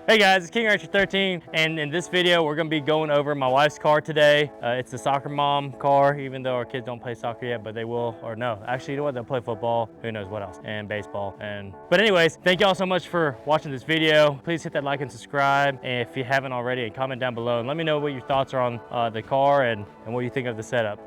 Hey guys, it's King Rancher 13, and in this video we're going to be going over my wife's car today. It's the soccer mom car, even though our kids don't play soccer yet, but they will, or no, actually, you know what, they'll play football, who knows what else, and baseball. But anyways, thank y'all so much for watching this video. Please hit that like and subscribe, and if you haven't already, and comment down below, and let me know what your thoughts are on the car and what you think of the setup.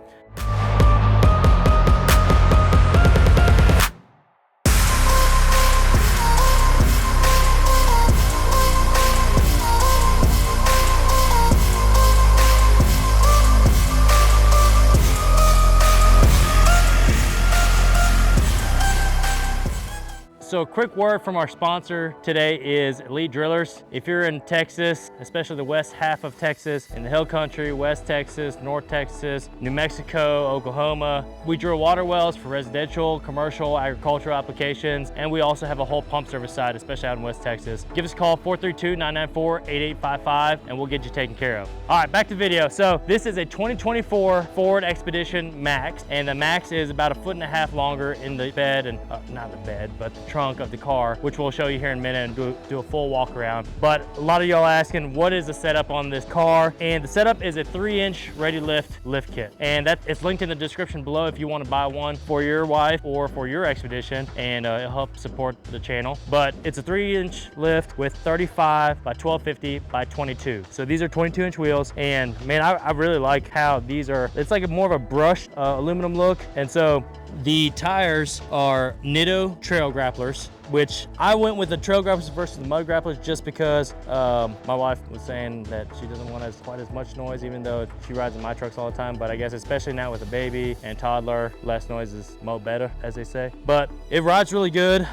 So a quick word from our sponsor today is Elite Drillers. If you're in Texas, especially the west half of Texas, in the Hill Country, West Texas, North Texas, New Mexico, Oklahoma, we drill water wells for residential, commercial, agricultural applications, and we also have a whole pump service side, especially out in West Texas. Give us a call, 432-994-8855, and we'll get you taken care of. All right, back to the video. So this is a 2024 Ford Expedition Max, and the Max is about 1.5 feet longer in the bed, and not the bed, but the trunk of the car, which we'll show you here in a minute and do a full walk around. But a lot of y'all asking, what is the setup on this car? And the setup is a 3-inch ready lift kit, and it's linked in the description below if you want to buy one for your wife or for your Expedition, and it'll help support the channel. But it's a 3-inch lift with 35 by 1250 by 22. So these are 22-inch wheels, and man, I really like how these are. It's like more of a brushed aluminum look, and so the tires are Nitto Trail Grapplers, which I went with the Trail Grapplers versus the Mud Grapplers just because my wife was saying that she doesn't want quite as much noise, even though she rides in my trucks all the time. But I guess especially now with a baby and toddler, less noise is mo better, as they say. But it rides really good.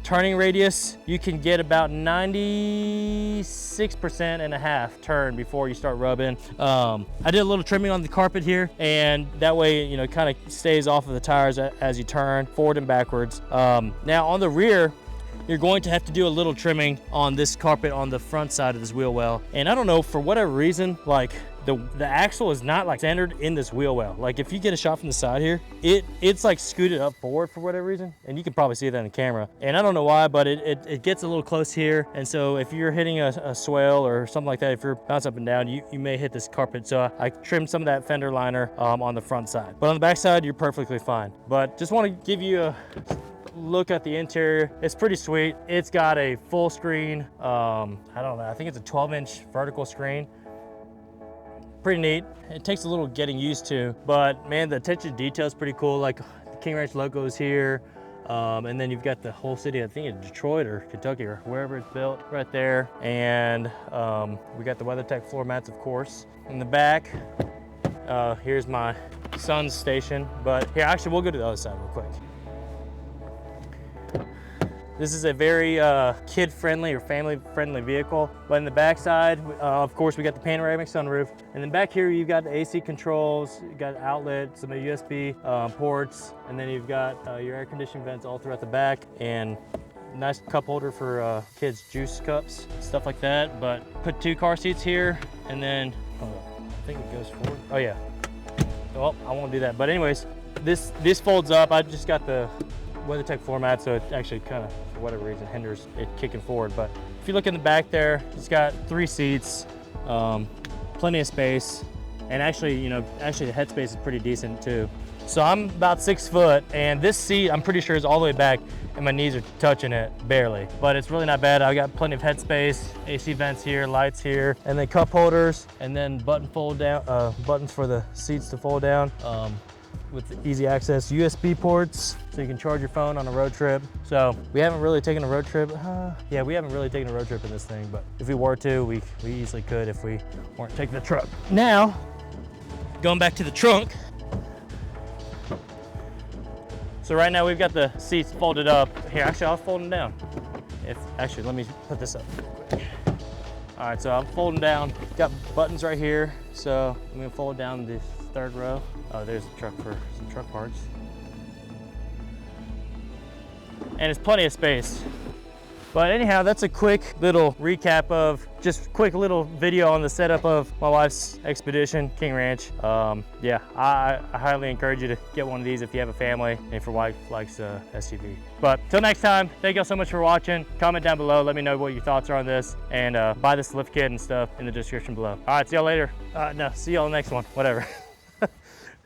Turning radius, you can get about 96.5% turn before you start rubbing. I did a little trimming on the carpet here, and that way, you know, it kind of stays off of the tires as you turn forward and backwards. Now on the rear, you're going to have to do a little trimming on this carpet on the front side of this wheel well. And I don't know, for whatever reason, like the axle is not like centered in this wheel well. Like if you get a shot from the side here, it's like scooted up forward for whatever reason. And you can probably see that in the camera. And I don't know why, but it gets a little close here. And so if you're hitting a swale or something like that, if you're bouncing up and down, you may hit this carpet. So I trimmed some of that fender liner on the front side. But on the back side, you're perfectly fine. But just want to give you a look at the interior. It's pretty sweet. It's got a full screen, I don't know, I think it's a 12-inch vertical screen. Pretty neat. It takes a little getting used to, but man, the attention to detail is pretty cool. Like the King Ranch logo is here, and then you've got the whole city, I think in Detroit or Kentucky or wherever it's built, right there. And we got the WeatherTech floor mats, of course. In the back, here's my son's station, but here, actually, we'll go to the other side real quick. This is a very kid-friendly or family-friendly vehicle. But in the backside, of course, we got the panoramic sunroof. And then back here, you've got the AC controls, you got outlets, some USB ports, and then you've got your air conditioning vents all throughout the back, and nice cup holder for kids' juice cups, stuff like that. But put 2 car seats here, and then, I think it goes forward. Oh yeah. Well, I won't do that. But anyways, this folds up. I just got the WeatherTech floor mat, so it actually kind of, for whatever reason, hinders it kicking forward. But if you look in the back there, it's got 3 seats, plenty of space, and actually, you know, the headspace is pretty decent too. So I'm about 6 foot, and this seat, I'm pretty sure, is all the way back, and my knees are touching it barely. But it's really not bad. I got plenty of headspace, AC vents here, lights here, and then cup holders, and then buttons for the seats to fold down. With easy access USB ports, so you can charge your phone on a road trip. So we haven't really taken a road trip. Yeah, we haven't really taken a road trip in this thing, but if we were to, we easily could if we weren't taking the truck. Now, going back to the trunk. So right now we've got the seats folded up. Here, actually, I'll fold them down. Actually, let me put this up real quick. All right, so I'm folding down. Got buttons right here, so I'm gonna fold down this 3rd row. Oh, there's a truck for some truck parts. And it's plenty of space. But anyhow, that's a quick little recap of, just quick little video on the setup of my wife's Expedition King Ranch. Yeah, I highly encourage you to get one of these if you have a family and if your wife likes SUV. But till next time, thank y'all so much for watching. Comment down below, let me know what your thoughts are on this, and buy this lift kit and stuff in the description below. All right, see y'all later. No, see y'all next one, whatever.